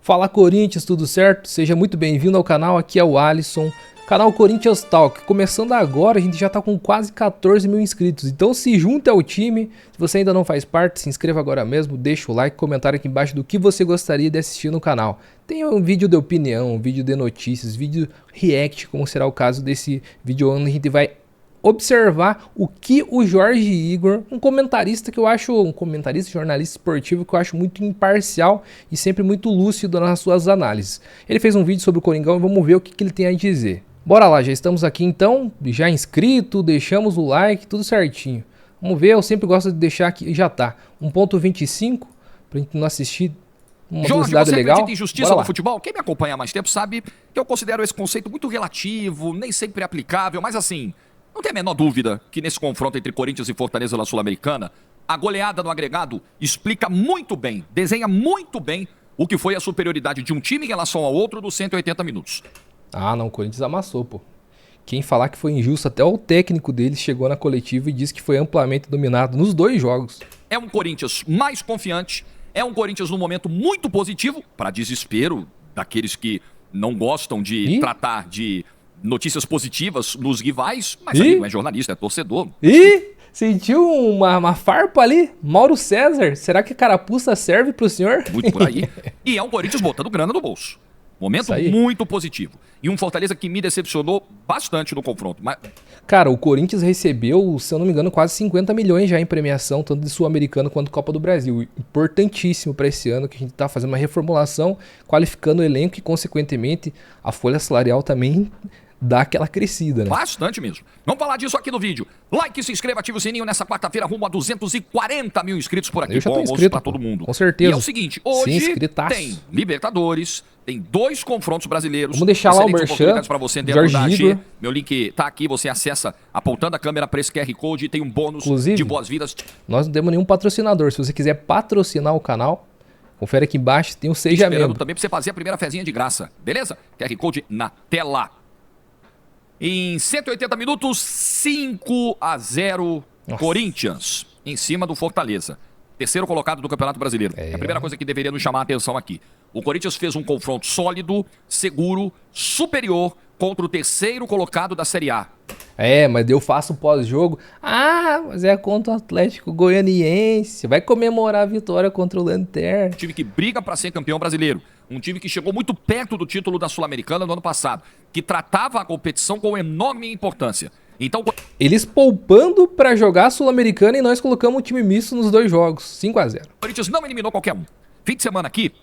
Fala Corinthians, tudo certo? Seja muito bem-vindo ao canal, aqui é o Alisson, canal Corinthians Talk. Começando agora, a gente já tá com quase 14 mil inscritos, então se junte ao time. Se você ainda não faz parte, se inscreva agora mesmo, deixa o like, comentário aqui embaixo do que você gostaria de assistir no canal. Tem um vídeo de opinião, um vídeo de notícias, vídeo react, como será o caso desse vídeo onde a gente vai observar o que o Jorge Igor, um comentarista jornalista esportivo que eu acho muito imparcial e sempre muito lúcido nas suas análises. Ele fez um vídeo sobre o Coringão e vamos ver o que ele tem a dizer. Bora lá, já estamos aqui então, já inscrito, deixamos o like, tudo certinho. Vamos ver, eu sempre gosto de deixar aqui, já tá, 1.25, pra gente não assistir uma velocidade legal. Jorge, você acredita em justiça no futebol? Quem me acompanha há mais tempo sabe que eu considero esse conceito muito relativo, nem sempre aplicável, mas assim, não tem a menor dúvida que nesse confronto entre Corinthians e Fortaleza na Sul-Americana, a goleada no agregado explica muito bem, desenha muito bem o que foi a superioridade de um time em relação ao outro dos 180 minutos. Ah, não, o Corinthians amassou, pô. Quem falar que foi injusto, até o técnico deles chegou na coletiva e disse que foi amplamente dominado nos dois jogos. É um Corinthians mais confiante, é um Corinthians num momento muito positivo, para desespero daqueles que não gostam de tratar de notícias positivas nos rivais, mas aí não é jornalista, é torcedor. Ih, sentiu uma farpa ali? Mauro César, será que a carapuça serve pro senhor? Muito por aí. E é um Corinthians botando grana no bolso. Momento muito positivo. E um Fortaleza que me decepcionou bastante no confronto. Mas... Cara, o Corinthians recebeu, se eu não me engano, quase 50 milhões já em premiação, tanto de Sul-Americano quanto Copa do Brasil. Importantíssimo para esse ano, que a gente tá fazendo uma reformulação, qualificando o elenco e, consequentemente, a folha salarial também dá aquela crescida, né? Bastante mesmo. Vamos falar disso aqui no vídeo. Like, se inscreva, ativa o sininho nessa quarta-feira, rumo a 240 mil inscritos por aqui. Eu já tô inscrito pra todo mundo. Com certeza. E é o seguinte, hoje tem Libertadores, tem 2 confrontos brasileiros. Vamos deixar lá o merchan, para você dentro da Jorge AG. Igor. Meu link tá aqui, você acessa apontando a câmera para esse QR Code e tem um bônus de boas-vindas. Nós não temos nenhum patrocinador. Se você quiser patrocinar o canal, confere aqui embaixo, tem o Seja Membro. Também para você fazer a primeira fezinha de graça, beleza? QR Code na tela. Em 180 minutos, 5-0 Corinthians, em cima do Fortaleza. Terceiro colocado do Campeonato Brasileiro. É a primeira coisa que deveria nos chamar a atenção aqui. O Corinthians fez um confronto sólido, seguro, superior contra o terceiro colocado da Série A. Mas eu faço pós-jogo. Ah, mas é contra o Atlético Goianiense. Vai comemorar a vitória contra o Lanterna. Um time que briga para ser campeão brasileiro. Um time que chegou muito perto do título da Sul-Americana no ano passado. Que tratava a competição com enorme importância. Então, eles poupando para jogar a Sul-Americana e nós colocamos um time misto nos 2 jogos. 5-0. O Corinthians não eliminou qualquer um. Fim de semana aqui,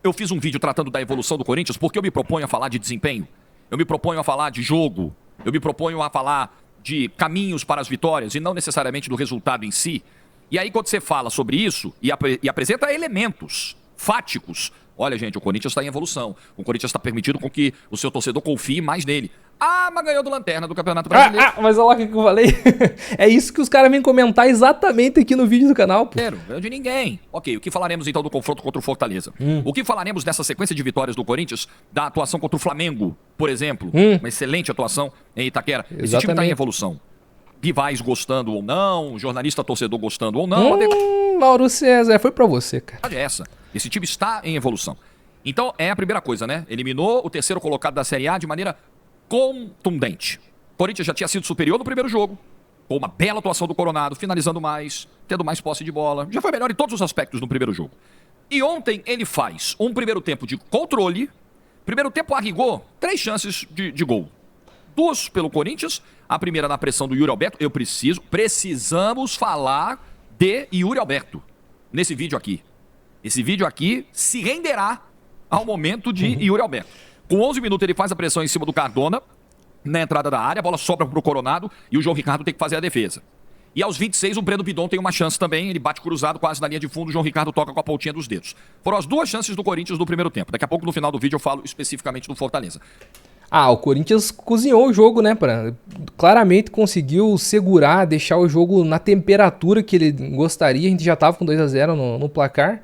eu fiz um vídeo tratando da evolução do Corinthians porque eu me proponho a falar de desempenho. Eu me proponho a falar de jogo. Eu me proponho a falar de caminhos para as vitórias e não necessariamente do resultado em si. E aí quando você fala sobre isso e apresenta elementos fáticos, olha gente, o Corinthians está em evolução. O Corinthians está permitindo com que o seu torcedor confie mais nele. Ah, mas ganhou do Lanterna do Campeonato Brasileiro. Mas olha lá o que eu falei. É isso que os caras vêm comentar exatamente aqui no vídeo do canal, pô. Ganhou de ninguém. Ok, o que falaremos então do confronto contra o Fortaleza? O que falaremos dessa sequência de vitórias do Corinthians, da atuação contra o Flamengo, por exemplo? Uma excelente atuação em Itaquera. Exatamente. Esse time está em evolução. Rivais gostando ou não, jornalista torcedor gostando ou não. Mauro César, foi pra você, cara. É essa. Esse time está em evolução. Então é a primeira coisa, né? Eliminou o terceiro colocado da Série A de maneira contundente. O Corinthians já tinha sido superior no primeiro jogo, com uma bela atuação do Coronado, finalizando mais, tendo mais posse de bola. Já foi melhor em todos os aspectos no primeiro jogo. E ontem ele faz um primeiro tempo de controle. Primeiro tempo arrigou 3 chances de gol. 2 pelo Corinthians, a primeira na pressão do Yuri Alberto. Precisamos falar de Yuri Alberto nesse vídeo aqui. Esse vídeo aqui se renderá ao momento de Yuri Alberto. Com 11 minutos ele faz a pressão em cima do Cardona, na entrada da área, a bola sobra pro Coronado e o João Ricardo tem que fazer a defesa. E aos 26 o Breno Bidon tem uma chance também, ele bate cruzado quase na linha de fundo, o João Ricardo toca com a pontinha dos dedos. Foram as 2 chances do Corinthians no primeiro tempo. Daqui a pouco no final do vídeo eu falo especificamente do Fortaleza. O Corinthians cozinhou o jogo, né? Claramente conseguiu segurar, deixar o jogo na temperatura que ele gostaria. A gente já tava com 2-0 no placar.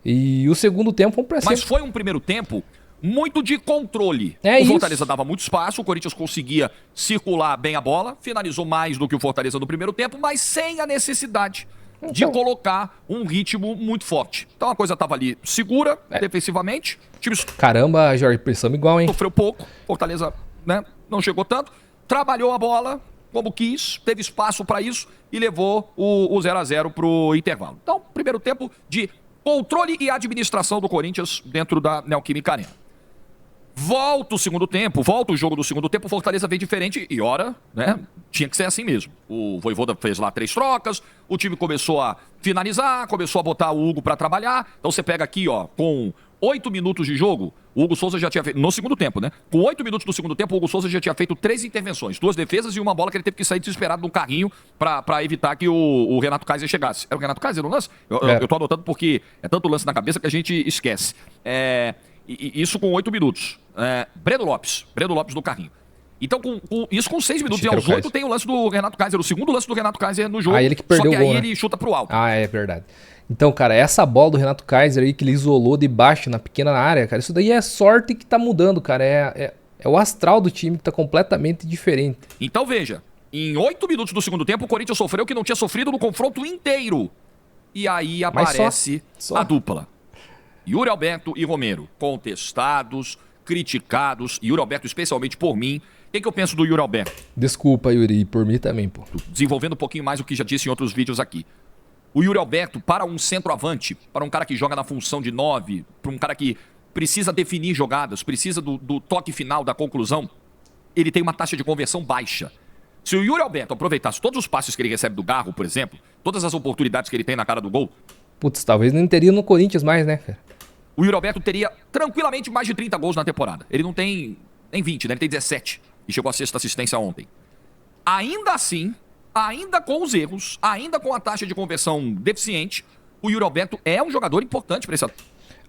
E o segundo tempo foi um presente. Mas foi um primeiro tempo muito de controle. O Fortaleza dava muito espaço, o Corinthians conseguia circular bem a bola, finalizou mais do que o Fortaleza no primeiro tempo, mas sem a necessidade de colocar um ritmo muito forte. Então a coisa estava ali segura, defensivamente. O time Caramba, Jorge, pensamos igual, hein? sofreu pouco, Fortaleza, né, não chegou tanto. Trabalhou a bola como quis, teve espaço para isso e levou o 0-0 para o intervalo. Então, primeiro tempo de controle e administração do Corinthians dentro da Neoquímica Arena. Volta o segundo tempo, volta o jogo do segundo tempo, o Fortaleza veio diferente e ora, né, tinha que ser assim mesmo. O Vojvoda fez lá 3 trocas, o time começou a finalizar, começou a botar o Hugo para trabalhar. Então você pega aqui, ó, com 8 minutos de jogo, o Hugo Souza já tinha feito, no segundo tempo, né? Com 8 minutos do segundo tempo, o Hugo Souza já tinha feito 3 intervenções, 2 defesas e uma bola que ele teve que sair desesperado num carrinho para evitar que o Renato Kaiser chegasse. Era o Renato Kaiser no lance? Eu tô anotando porque é tanto lance na cabeça que a gente esquece. Isso com 8 minutos. Breno Lopes do carrinho. Então, isso com 6 minutos. E aos 8 tem o lance do Renato Kaiser, o segundo lance do Renato Kaiser no jogo. Ele que perdeu só que o gol, aí né? ele chuta pro alto. É verdade. Então, cara, essa bola do Renato Kaiser aí que ele isolou de baixo na pequena área, cara, isso daí é sorte que tá mudando, cara. É o astral do time que tá completamente diferente. Então, veja, em 8 minutos do segundo tempo, o Corinthians sofreu o que não tinha sofrido no confronto inteiro. E aí aparece só. a dupla. Yuri Alberto e Romero, contestados, criticados. Yuri Alberto, especialmente por mim. O que eu penso do Yuri Alberto? Desculpa, Yuri, e por mim também, pô. Desenvolvendo um pouquinho mais o que já disse em outros vídeos aqui. O Yuri Alberto, para um centroavante, para um cara que joga na função de 9, para um cara que precisa definir jogadas, precisa do toque final, da conclusão, ele tem uma taxa de conversão baixa. Se o Yuri Alberto aproveitasse todos os passes que ele recebe do Garro, por exemplo, todas as oportunidades que ele tem na cara do gol... Putz, talvez não teria no Corinthians mais, né, cara? O Yuri Alberto teria tranquilamente mais de 30 gols na temporada. Ele não tem nem 20, né? Ele tem 17. E chegou a 6ª assistência ontem. Ainda assim, ainda com os erros, ainda com a taxa de conversão deficiente, o Yuri Alberto é um jogador importante para esse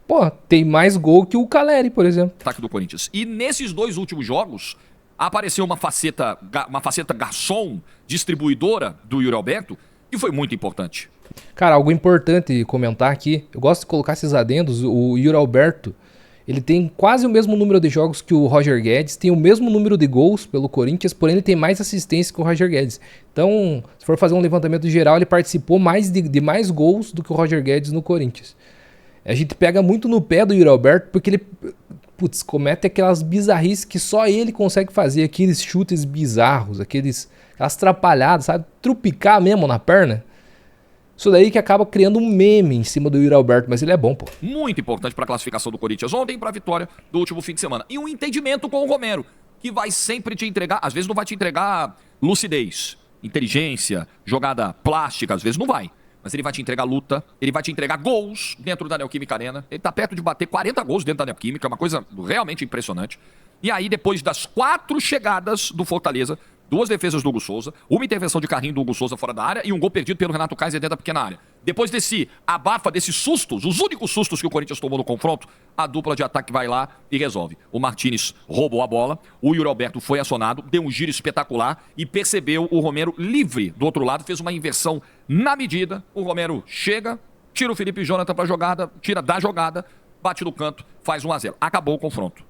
Pô, tem mais gol que o Caleri, por exemplo. ataque do Corinthians. E nesses 2 últimos jogos, apareceu uma faceta garçom, distribuidora do Yuri Alberto, que foi muito importante. Cara, algo importante comentar aqui. Eu gosto de colocar esses adendos. O Yuri Alberto, ele tem quase o mesmo número de jogos que o Roger Guedes, tem o mesmo número de gols pelo Corinthians, porém ele tem mais assistência que o Roger Guedes. Então, se for fazer um levantamento geral, ele participou de mais gols do que o Roger Guedes no Corinthians. A gente pega muito no pé do Yuri Alberto, porque ele, comete aquelas bizarrices que só ele consegue fazer, aqueles chutes bizarros, aquelas atrapalhadas, sabe? Trupicar mesmo na perna. Isso daí que acaba criando um meme em cima do Yuri Alberto, mas ele é bom, pô. Muito importante para a classificação do Corinthians ontem, para a vitória do último fim de semana. E um entendimento com o Romero, que vai sempre te entregar, às vezes não vai te entregar lucidez, inteligência, jogada plástica, às vezes não vai. Mas ele vai te entregar luta, ele vai te entregar gols dentro da Neoquímica Arena. Ele tá perto de bater 40 gols dentro da Neoquímica, é uma coisa realmente impressionante. E aí, depois das 4 chegadas do Fortaleza, 2 defesas do Hugo Souza, uma intervenção de carrinho do Hugo Souza fora da área e um gol perdido pelo Renato Kaiser dentro da pequena área. Depois desse abafa, desses sustos, os únicos sustos que o Corinthians tomou no confronto, a dupla de ataque vai lá e resolve. O Martínez roubou a bola, o Yuri Alberto foi acionado, deu um giro espetacular e percebeu o Romero livre do outro lado, fez uma inversão na medida. O Romero chega, tira o Felipe Jonathan pra jogada, tira da jogada, bate no canto, faz 1-0. Acabou o confronto.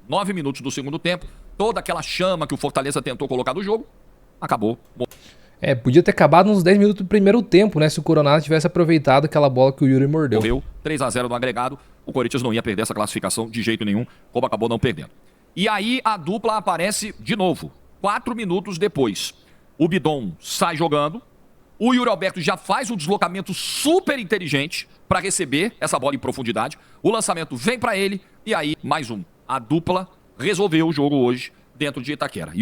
9 minutos do segundo tempo, toda aquela chama que o Fortaleza tentou colocar no jogo, acabou. Podia ter acabado nos 10 minutos do primeiro tempo, né? Se o Coronado tivesse aproveitado aquela bola que o Yuri mordeu. Morreu, 3-0 no agregado, o Corinthians não ia perder essa classificação de jeito nenhum, como acabou não perdendo. E aí a dupla aparece de novo, 4 minutos depois. O Bidon sai jogando, o Yuri Alberto já faz um deslocamento super inteligente para receber essa bola em profundidade, o lançamento vem para ele, e aí mais um. A dupla resolveu o jogo hoje dentro de Itaquera.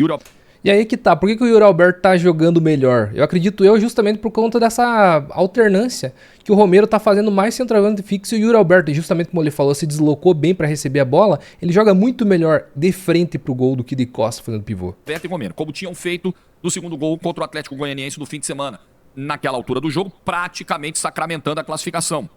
E aí que tá, por que o Yuri Alberto tá jogando melhor? Eu acredito justamente por conta dessa alternância, que o Romero tá fazendo mais centroavante fixo e o Yuri Alberto, justamente como ele falou, se deslocou bem para receber a bola, ele joga muito melhor de frente pro gol do que de costas fazendo pivô. Alberto e Romero, como tinham feito no segundo gol contra o Atlético Goianiense no fim de semana. Naquela altura do jogo, praticamente sacramentando a classificação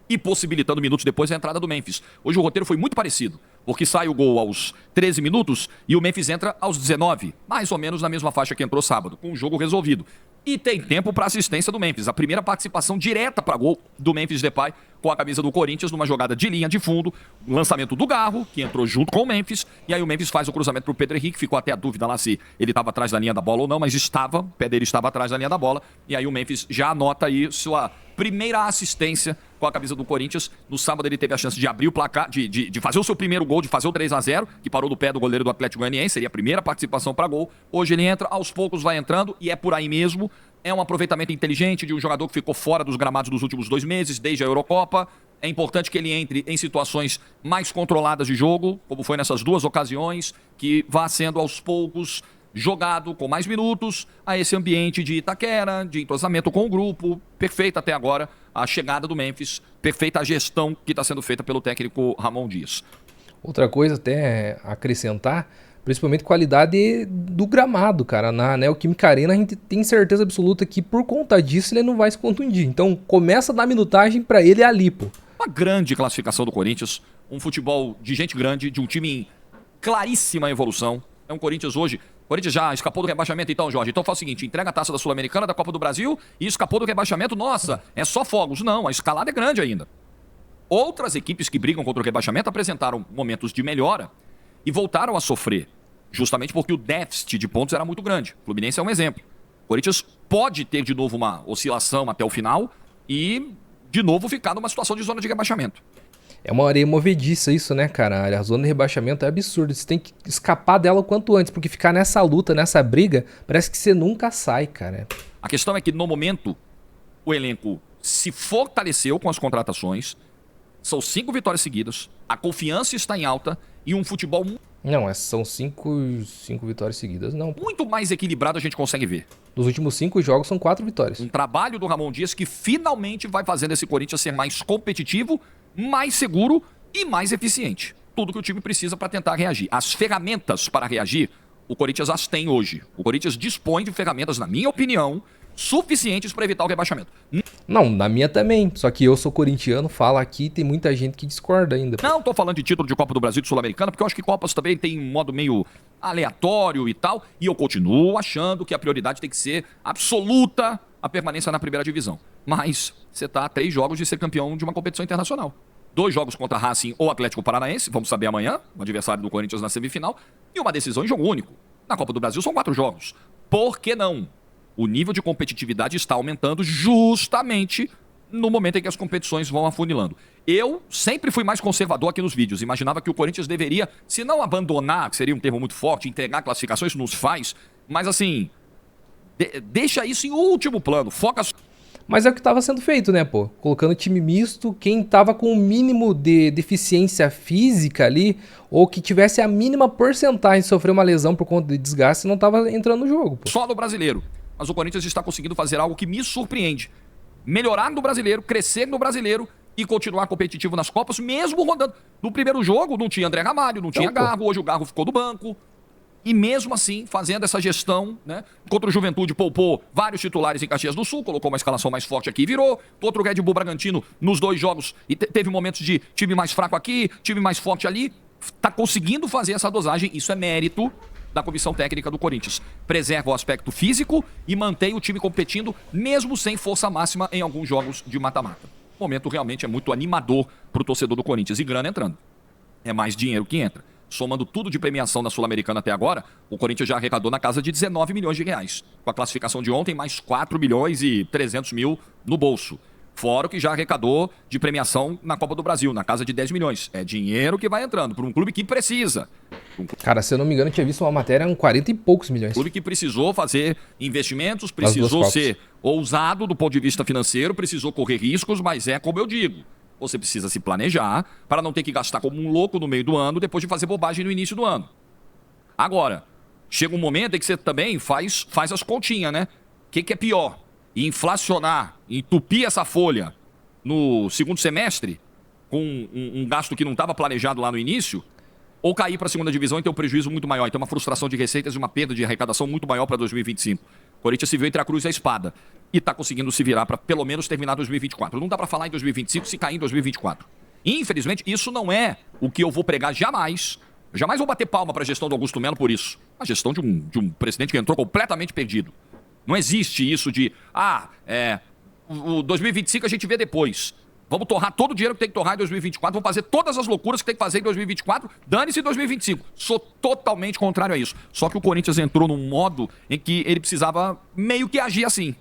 e possibilitando minutos depois a entrada do Memphis. Hoje o roteiro foi muito parecido, porque sai o gol aos 13 minutos e o Memphis entra aos 19, mais ou menos na mesma faixa que entrou sábado, com o jogo resolvido. E tem tempo para assistência do Memphis. A primeira participação direta para gol do Memphis Depay com a camisa do Corinthians numa jogada de linha de fundo. Lançamento do Garro, que entrou junto com o Memphis. E aí o Memphis faz o cruzamento para o Pedro Henrique. Ficou até a dúvida lá se ele estava atrás da linha da bola ou não, mas estava. O pé dele estava atrás da linha da bola. E aí o Memphis já anota aí sua primeira assistência com a camisa do Corinthians. No sábado ele teve a chance de abrir o placar, de fazer o seu primeiro gol, de fazer o 3-0, que parou do pé do goleiro do Atlético Goianiense. Seria a primeira participação para gol. Hoje ele entra, aos poucos vai entrando e é por aí mesmo. É um aproveitamento inteligente de um jogador que ficou fora dos gramados dos últimos 2 meses, desde a Eurocopa. É importante que ele entre em situações mais controladas de jogo, como foi nessas 2 ocasiões, que vá sendo aos poucos jogado com mais minutos a esse ambiente de Itaquera, de entrosamento com o grupo. Perfeita até agora a chegada do Memphis, perfeita a gestão que está sendo feita pelo técnico Ramon Dias. Outra coisa até acrescentar, principalmente qualidade do gramado, cara. Na Neoquímica Arena a gente tem certeza absoluta que por conta disso ele não vai se contundir. Então começa a dar minutagem pra ele ali, pô. Uma grande classificação do Corinthians, um futebol de gente grande, de um time em claríssima evolução. É um Corinthians hoje... O Corinthians já escapou do rebaixamento então, Jorge. Então faz o seguinte, entrega a taça da Sul-Americana, da Copa do Brasil e escapou do rebaixamento. Nossa, é só fogos. Não, a escalada é grande ainda. Outras equipes que brigam contra o rebaixamento apresentaram momentos de melhora e voltaram a sofrer, justamente porque o déficit de pontos era muito grande. O Fluminense é um exemplo. O Corinthians pode ter de novo uma oscilação até o final e de novo ficar numa situação de zona de rebaixamento. É uma areia movediça isso, né, cara? A zona de rebaixamento é absurda. Você tem que escapar dela o quanto antes, porque ficar nessa luta, nessa briga, parece que você nunca sai, cara. A questão é que, no momento, o elenco se fortaleceu com as contratações. São 5 vitórias seguidas, a confiança está em alta e um futebol Não, são 5 vitórias seguidas, não. muito mais equilibrado a gente consegue ver. Nos últimos 5 jogos são 4 vitórias. Um trabalho do Ramon Dias que finalmente vai fazendo esse Corinthians ser mais competitivo, mais seguro e mais eficiente. Tudo que o time precisa para tentar reagir. As ferramentas para reagir, o Corinthians as tem hoje. O Corinthians dispõe de ferramentas, na minha opinião, suficientes para evitar o rebaixamento. Não, na minha também. Só que eu sou corintiano, falo aqui, tem muita gente que discorda ainda. Não tô falando de título de Copa do Brasil e de Sul-Americana, porque eu acho que Copas também tem um modo meio aleatório e tal. E eu continuo achando que a prioridade tem que ser absoluta a permanência na primeira divisão. Mas você tá a 3 jogos de ser campeão de uma competição internacional. 2 jogos contra Racing ou Atlético Paranaense, vamos saber amanhã, o adversário do Corinthians na semifinal, e uma decisão em jogo único. Na Copa do Brasil são 4 jogos. Por que não? O nível de competitividade está aumentando justamente no momento em que as competições vão afunilando. Eu sempre fui mais conservador aqui nos vídeos. Imaginava que o Corinthians deveria, se não abandonar, que seria um termo muito forte, entregar classificações, isso não se faz, mas assim, deixa isso em último plano, foca... Mas é o que estava sendo feito, né, pô? Colocando time misto, quem tava com o mínimo de deficiência física ali, ou que tivesse a mínima porcentagem de sofrer uma lesão por conta de desgaste, não tava entrando no jogo, pô. Só no brasileiro. Mas o Corinthians está conseguindo fazer algo que me surpreende. Melhorar no brasileiro, crescer no brasileiro e continuar competitivo nas Copas, mesmo rodando. No primeiro jogo não tinha André Ramalho, não tinha Garro, hoje o Garro ficou do banco. E mesmo assim, fazendo essa gestão, né? Contra o Juventude, poupou vários titulares em Caxias do Sul, colocou uma escalação mais forte aqui e virou. Contra o Red Bull Bragantino, nos 2 jogos, e teve momentos de time mais fraco aqui, time mais forte ali. Tá conseguindo fazer essa dosagem, isso é mérito da comissão técnica do Corinthians. Preserva o aspecto físico e mantém o time competindo, mesmo sem força máxima em alguns jogos de mata-mata. O momento realmente é muito animador pro torcedor do Corinthians. E grana entrando. É mais dinheiro que entra. Somando tudo de premiação na Sul-Americana até agora, o Corinthians já arrecadou na casa de 19 milhões de reais. Com a classificação de ontem, mais 4 milhões e 300 mil no bolso. Fora o que já arrecadou de premiação na Copa do Brasil, na casa de 10 milhões. É dinheiro que vai entrando para um clube que precisa. Cara, se eu não me engano, eu tinha visto uma matéria com 40 e poucos milhões. Um clube que precisou fazer investimentos, precisou ser ousado do ponto de vista financeiro, precisou correr riscos, mas é como eu digo. Você precisa se planejar para não ter que gastar como um louco no meio do ano, depois de fazer bobagem no início do ano. Agora, chega um momento em que você também faz as continhas, né? O que é pior? Inflacionar, entupir essa folha no segundo semestre, com um gasto que não estava planejado lá no início, ou cair para a segunda divisão e ter um prejuízo muito maior, e ter uma frustração de receitas e uma perda de arrecadação muito maior para 2025. O Corinthians se viu entre a cruz e a espada. E está conseguindo se virar para pelo menos terminar 2024. Não dá para falar em 2025 se cair em 2024. Infelizmente, isso não é o que eu vou pregar jamais. Eu jamais vou bater palma para a gestão do Augusto Melo por isso. A gestão de um presidente que entrou completamente perdido. Não existe isso de, o 2025 a gente vê depois. Vamos torrar todo o dinheiro que tem que torrar em 2024, vamos fazer todas as loucuras que tem que fazer em 2024, dane-se em 2025. Sou totalmente contrário a isso. Só que o Corinthians entrou num modo em que ele precisava meio que agir assim.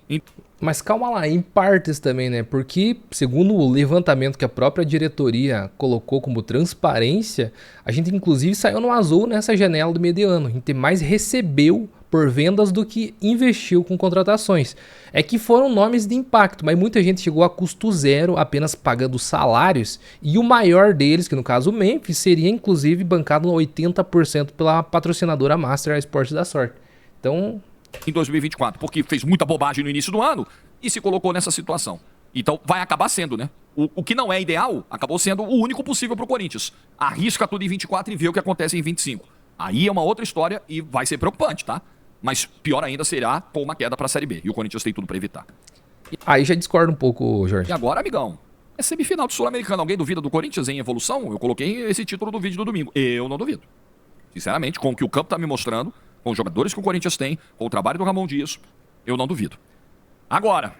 Mas calma lá, em partes também, né? Porque, segundo o levantamento que a própria diretoria colocou como transparência, a gente inclusive saiu no azul nessa janela do meio de ano. A gente mais recebeu por vendas do que investiu com contratações. É que foram nomes de impacto, mas muita gente chegou a custo zero, apenas pagando salários, e o maior deles, que no caso o Memphis, seria inclusive bancado no 80% pela patrocinadora Master Esportes da Sorte. Então... em 2024, porque fez muita bobagem no início do ano e se colocou nessa situação. Então vai acabar sendo, né? O que não é ideal, acabou sendo o único possível pro Corinthians. Arrisca tudo em 24 e vê o que acontece em 25. Aí é uma outra história e vai ser preocupante, tá? Mas pior ainda será pôr uma queda pra Série B. E o Corinthians tem tudo pra evitar. Aí já discordo um pouco, Jorge. E agora, amigão, é semifinal do Sul-Americano. Alguém duvida do Corinthians em evolução? Eu coloquei esse título do vídeo do domingo. Eu não duvido. Sinceramente, com o que o campo tá me mostrando, com os jogadores que o Corinthians tem, com o trabalho do Ramon Dias, eu não duvido. Agora,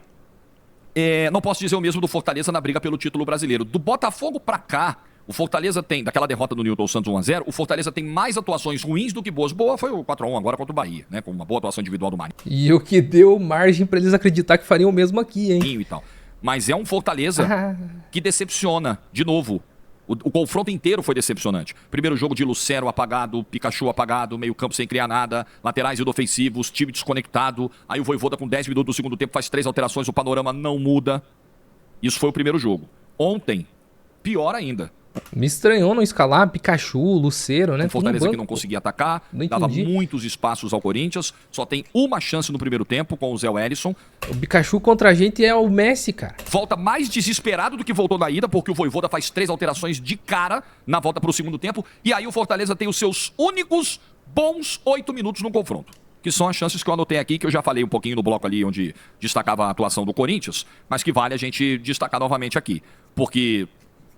não posso dizer o mesmo do Fortaleza na briga pelo título brasileiro. Do Botafogo pra cá, o Fortaleza tem, daquela derrota do Newton Santos 1-0, o Fortaleza tem mais atuações ruins do que boas. Boa foi o 4-1 agora contra o Bahia, né? Com uma boa atuação individual do Marinho. E o que deu margem pra eles acreditar que fariam o mesmo aqui, hein? E tal. Mas é um Fortaleza que decepciona, de novo. O confronto inteiro foi decepcionante. Primeiro jogo de Lucero apagado, Pikachu apagado, meio campo sem criar nada, laterais inofensivos, time desconectado. Aí o Vojvoda com 10 minutos do segundo tempo faz 3 alterações, o panorama não muda. Isso foi o primeiro jogo. Ontem, pior ainda. Me estranhou não escalar Pikachu, Lucero, né? Um Fortaleza que não conseguia atacar, dava muitos espaços ao Corinthians, só tem uma chance no primeiro tempo com o Zé Wellison. O Pikachu contra a gente é o Messi, cara. Volta mais desesperado do que voltou na ida, porque o Vojvoda faz 3 alterações de cara na volta para o segundo tempo, e aí o Fortaleza tem os seus únicos bons 8 minutos no confronto. Que são as chances que eu anotei aqui, que eu já falei um pouquinho no bloco ali, onde destacava a atuação do Corinthians, mas que vale a gente destacar novamente aqui, porque...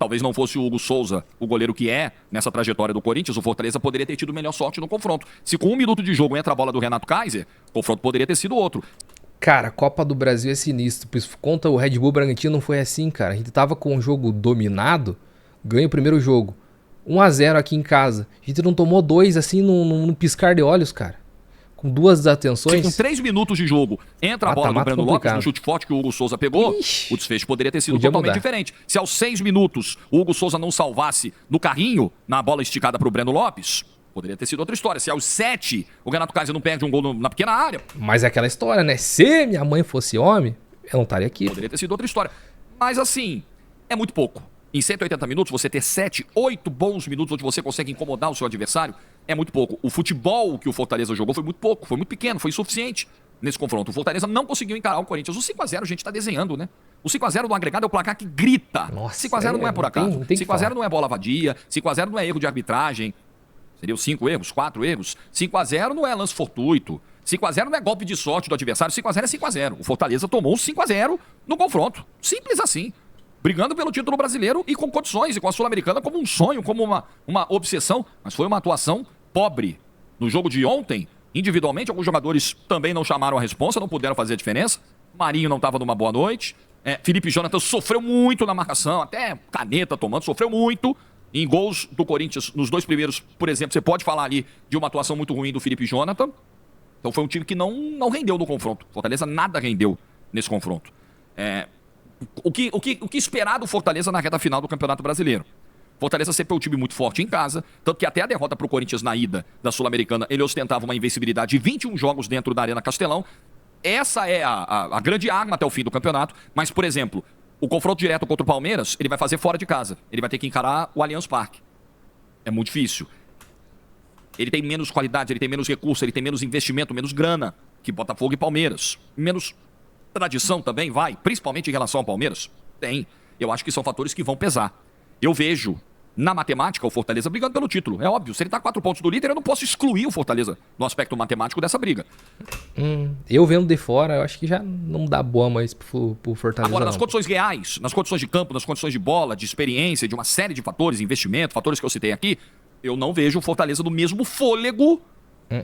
talvez não fosse o Hugo Souza, o goleiro que é nessa trajetória do Corinthians, o Fortaleza poderia ter tido melhor sorte no confronto. Se com 1 minuto de jogo entra a bola do Renato Kaiser, o confronto poderia ter sido outro. Cara, a Copa do Brasil é sinistro. Contra o Red Bull Bragantino não foi assim, cara. A gente tava com o jogo dominado, ganha o primeiro jogo. 1-0 aqui em casa. A gente não tomou 2 assim num piscar de olhos, cara. Com 2 desatenções. Com 3 minutos de jogo, entra a bola do Breno Lopes no chute forte que o Hugo Souza pegou. Ixi, o desfecho poderia ter sido totalmente diferente. Se aos 6 minutos o Hugo Souza não salvasse no carrinho, na bola esticada para o Breno Lopes, poderia ter sido outra história. Se aos 7 o Renato Kaiser não perde um gol na pequena área. Mas é aquela história, né? Se minha mãe fosse homem, eu não estaria aqui. Poderia ter sido outra história. Mas assim, é muito pouco. Em 180 minutos, você ter 7, 8 bons minutos onde você consegue incomodar o seu adversário, é muito pouco. O futebol que o Fortaleza jogou foi muito pouco, foi muito pequeno, foi insuficiente nesse confronto. O Fortaleza não conseguiu encarar o Corinthians. O 5-0 a gente tá desenhando, né? O 5-0 no agregado é o placar que grita. Nossa, 5-0 não é por acaso. 5-0 não é bola vadia, 5-0 não é erro de arbitragem. Seriam 5 erros, 4 erros. 5-0 não é lance fortuito. 5-0 não é golpe de sorte do adversário, 5-0 é 5-0. O Fortaleza tomou um 5-0 no confronto. Simples assim. Brigando pelo título brasileiro e com condições, e com a Sul-Americana como um sonho, como uma obsessão. Mas foi uma atuação pobre. No jogo de ontem, individualmente, alguns jogadores também não chamaram a responsa, não puderam fazer a diferença. Marinho não estava numa boa noite. Felipe Jonathan sofreu muito na marcação, até caneta tomando, sofreu muito. Em gols do Corinthians, nos 2 primeiros, por exemplo, você pode falar ali de uma atuação muito ruim do Felipe Jonathan. Então foi um time que não rendeu no confronto. Fortaleza nada rendeu nesse confronto. O que esperar do Fortaleza na reta final do Campeonato Brasileiro? Fortaleza sempre é um time muito forte em casa, tanto que até a derrota para o Corinthians na ida da Sul-Americana, ele ostentava uma invencibilidade de 21 jogos dentro da Arena Castelão. Essa é a grande arma até o fim do campeonato, mas, por exemplo, o confronto direto contra o Palmeiras, ele vai fazer fora de casa. Ele vai ter que encarar o Allianz Parque. É muito difícil. Ele tem menos qualidade, ele tem menos recurso, ele tem menos investimento, menos grana que Botafogo e Palmeiras. Menos tradição também vai, principalmente em relação ao Palmeiras. Tem. Eu acho que são fatores que vão pesar. Eu vejo, na matemática, o Fortaleza brigando pelo título. É óbvio, se ele tá 4 pontos do líder, eu não posso excluir o Fortaleza no aspecto matemático dessa briga. Eu vendo de fora, eu acho que já não dá boa mais pro Fortaleza. Agora, nas não. condições reais, nas condições de campo, nas condições de bola, de experiência, de uma série de fatores, investimento, fatores que eu citei aqui, eu não vejo o Fortaleza no mesmo fôlego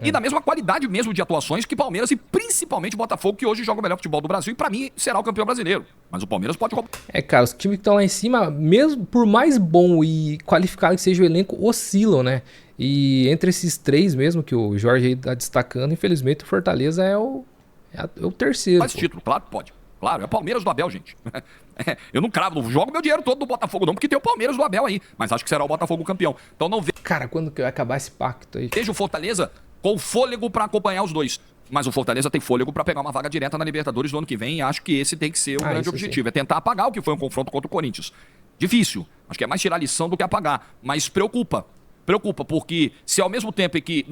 E da mesma qualidade mesmo de atuações que Palmeiras e principalmente o Botafogo, que hoje joga o melhor futebol do Brasil e pra mim será o campeão brasileiro. Mas o Palmeiras pode roubar. Cara, os times que estão lá em cima, mesmo por mais bom e qualificado que seja o elenco, oscilam, né? E entre esses três mesmo que o Jorge aí tá destacando, infelizmente o Fortaleza é o terceiro. Faz título, claro que pode. Claro, é o Palmeiras do Abel, gente. Eu não cravo, não jogo meu dinheiro todo do Botafogo não, porque tem o Palmeiras do Abel aí. Mas acho que será o Botafogo campeão. Então não Cara, quando que vai acabar esse pacto aí? vejo o Fortaleza com fôlego pra acompanhar os dois. Mas o Fortaleza tem fôlego pra pegar uma vaga direta na Libertadores do ano que vem. E acho que esse tem que ser o grande objetivo. Sim. É tentar apagar o que foi um confronto contra o Corinthians. Difícil. Acho que é mais tirar lição do que apagar. Mas preocupa. Preocupa, porque se ao mesmo tempo que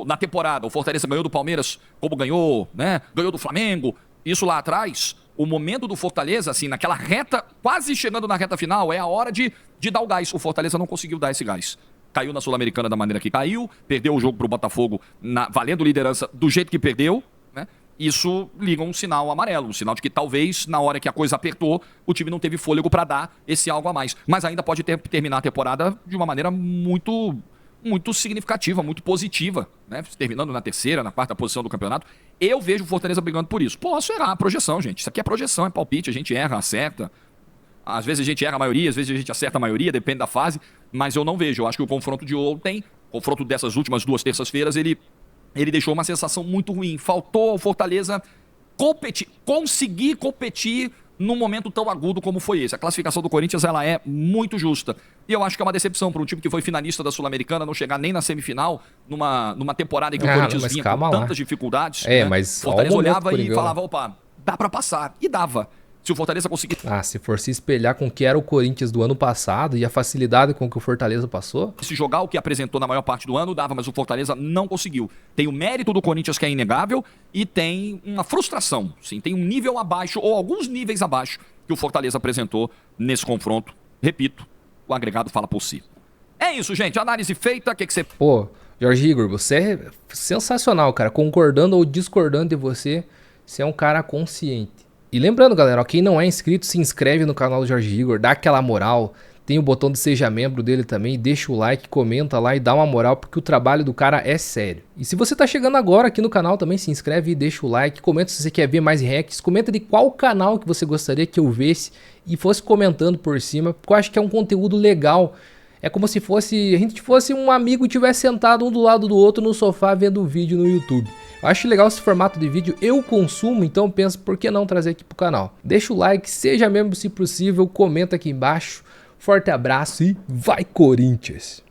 na temporada o Fortaleza ganhou do Palmeiras, como ganhou, né? Ganhou do Flamengo, isso lá atrás, o momento do Fortaleza, assim, naquela reta, quase chegando na reta final, é a hora de dar o gás. O Fortaleza não conseguiu dar esse gás. Caiu na Sul-Americana da maneira que caiu, perdeu o jogo pro Botafogo valendo liderança do jeito que perdeu, né? Isso liga um sinal amarelo, um sinal de que talvez, na hora que a coisa apertou, o time não teve fôlego para dar esse algo a mais. Mas ainda pode terminar a temporada de uma maneira muito significativa, muito positiva, né? Terminando na terceira, na quarta posição do campeonato. Eu vejo o Fortaleza brigando por isso. Posso errar a projeção, gente. Isso aqui é projeção, é palpite, a gente erra, acerta. Às vezes a gente erra a maioria, às vezes a gente acerta a maioria, depende da fase, mas eu não vejo. Eu acho que o confronto de ontem, o confronto dessas últimas 2 terças-feiras, ele deixou uma sensação muito ruim. Faltou ao Fortaleza conseguir competir num momento tão agudo como foi esse. A classificação do Corinthians ela é muito justa. E eu acho que é uma decepção para um time que foi finalista da Sul-Americana não chegar nem na semifinal numa temporada em que o Corinthians vinha com tantas dificuldades. Né? Mas o Fortaleza olhava e falava, opa, dá para passar. E dava. Se o Fortaleza conseguir... se for se espelhar com o que era o Corinthians do ano passado e a facilidade com que o Fortaleza passou... Se jogar o que apresentou na maior parte do ano, dava, mas o Fortaleza não conseguiu. Tem o mérito do Corinthians, que é inegável, e tem uma frustração. Sim, tem um nível abaixo, ou alguns níveis abaixo, que o Fortaleza apresentou nesse confronto. Repito, o agregado fala por si. É isso, gente. Análise feita. O que você... Pô, Jorge Igor, você é sensacional, cara. Concordando ou discordando de você, você é um cara consciente. E lembrando, galera, ó, quem não é inscrito, se inscreve no canal do Jorge Igor, dá aquela moral, tem o botão de seja membro dele também, deixa o like, comenta lá e dá uma moral, porque o trabalho do cara é sério. E se você tá chegando agora aqui no canal também, se inscreve e deixa o like, comenta se você quer ver mais reacts, comenta de qual canal que você gostaria que eu visse e fosse comentando por cima, porque eu acho que é um conteúdo legal. É como se a gente fosse um amigo e tivesse sentado um do lado do outro no sofá vendo o vídeo no YouTube. Eu acho legal esse formato de vídeo, eu consumo, então penso por que não trazer aqui pro canal. Deixa o like, seja membro se possível, comenta aqui embaixo. Forte abraço e vai Corinthians!